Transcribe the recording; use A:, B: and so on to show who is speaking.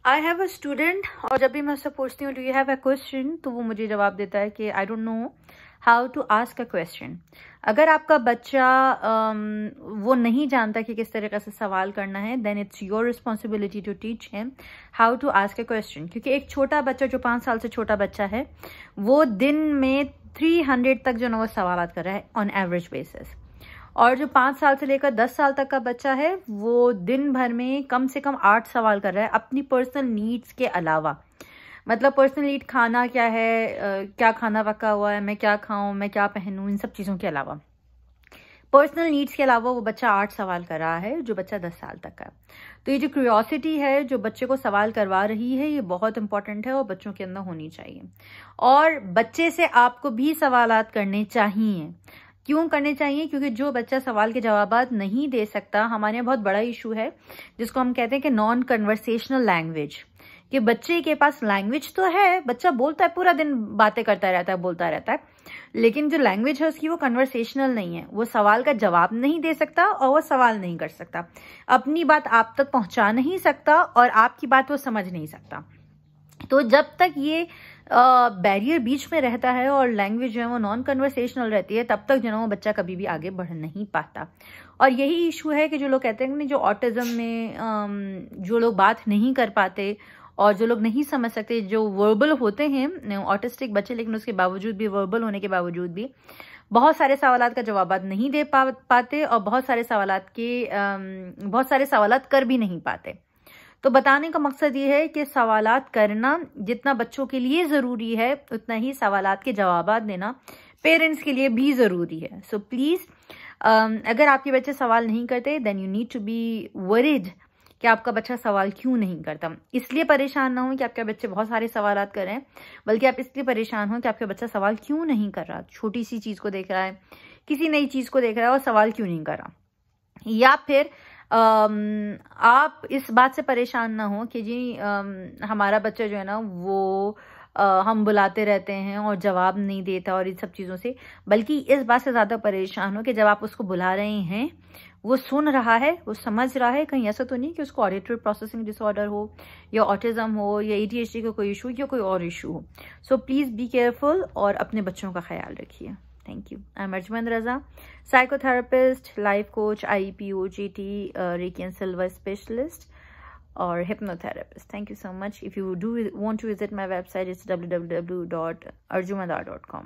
A: I have a student, और जब भी मैं उससे पूछती हूँ do you have a question, तो वो मुझे जवाब देता है कि I don't know how to ask a question. अगर आपका बच्चा वो नहीं जानता कि किस तरीके से सवाल करना है, then it's your responsibility to teach him how to ask a question. क्योंकि एक छोटा बच्चा जो 5 साल से छोटा बच्चा है, वो दिन में 300 तक जो ना वो सवाल कर रहा है ऑन एवरेज बेसिस। और जो 5 साल से लेकर 10 साल तक का बच्चा है, वो दिन भर में कम से कम 8 सवाल कर रहा है अपनी पर्सनल नीड्स के अलावा। मतलब पर्सनल नीड खाना क्या है, क्या खाना पका हुआ है, मैं क्या खाऊं, मैं क्या पहनूं, इन सब चीज़ों के अलावा, पर्सनल नीड्स के अलावा वो बच्चा 8 सवाल कर रहा है, जो बच्चा 10 साल तक का। तो ये जो क्यूरियोसिटी है जो बच्चे को सवाल करवा रही है, ये बहुत इंपॉर्टेंट है और बच्चों के अंदर होनी चाहिए। और बच्चे से आपको भी सवालात करने चाहिए। क्यों करने चाहिए? क्योंकि जो बच्चा सवाल के जवाबात नहीं दे सकता, हमारे यहाँ बहुत बड़ा इशू है जिसको हम कहते हैं कि नॉन कन्वर्सेशनल लैंग्वेज, कि बच्चे के पास लैंग्वेज तो है, बच्चा बोलता है, पूरा दिन बातें करता रहता है, बोलता रहता है, लेकिन जो लैंग्वेज है उसकी वो कन्वर्सेशनल नहीं है। वो सवाल का जवाब नहीं दे सकता और वो सवाल नहीं कर सकता, अपनी बात आप तक पहुंचा नहीं सकता और आपकी बात वो समझ नहीं सकता। तो जब तक ये बैरियर बीच में रहता है और लैंग्वेज जो है वो नॉन कन्वर्सेशनल रहती है, तब तक जो है वो बच्चा कभी भी आगे बढ़ नहीं पाता। और यही इशू है कि जो लोग कहते हैं कि जो ऑटिज्म में जो लोग बात नहीं कर पाते और जो लोग नहीं समझ सकते, जो वर्बल होते हैं ऑटिस्टिक बच्चे, लेकिन उसके बावजूद भी, वर्बल होने के बावजूद भी बहुत सारे सवालात का जवाब नहीं दे पाते और बहुत सारे सवालात कर भी नहीं पाते। तो बताने का मकसद ये है कि सवालात करना जितना बच्चों के लिए ज़रूरी है, उतना ही सवालात के जवाबात देना पेरेंट्स के लिए भी ज़रूरी है। सो प्लीज़, अगर आपके बच्चे सवाल नहीं करते, then you need to be worried कि आपका बच्चा सवाल क्यों नहीं करता। इसलिए परेशान ना हो कि आपके बच्चे बहुत सारे सवालात कर रहे हैं, बल्कि आप इसलिए परेशान हो कि आपका बच्चा सवाल क्यों नहीं कर रहा। छोटी सी चीज़ को देख रहा है, किसी नई चीज़ को देख रहा है और सवाल क्यों नहीं कर रहा। या फिर आप इस बात से परेशान ना हो कि जी हमारा बच्चा जो है ना वो हम बुलाते रहते हैं और जवाब नहीं देता और इन सब चीज़ों से, बल्कि इस बात से ज़्यादा परेशान हो कि जब आप उसको बुला रहे हैं वो सुन रहा है, वो समझ रहा है। कहीं ऐसा तो नहीं कि उसको ऑडिटरी प्रोसेसिंग डिसऑर्डर हो या ऑटिज्म हो या ADHD का कोई इशू या कोई और इशू हो। सो प्लीज़ बी केयरफुल और अपने बच्चों का ख्याल रखिए। Thank you. I'm Arjman Raza, psychotherapist, life coach, IEP, OGT, Reiki and Silver specialist, or hypnotherapist. Thank you so much. If you do want to visit my website, it's www.arjumadar.com.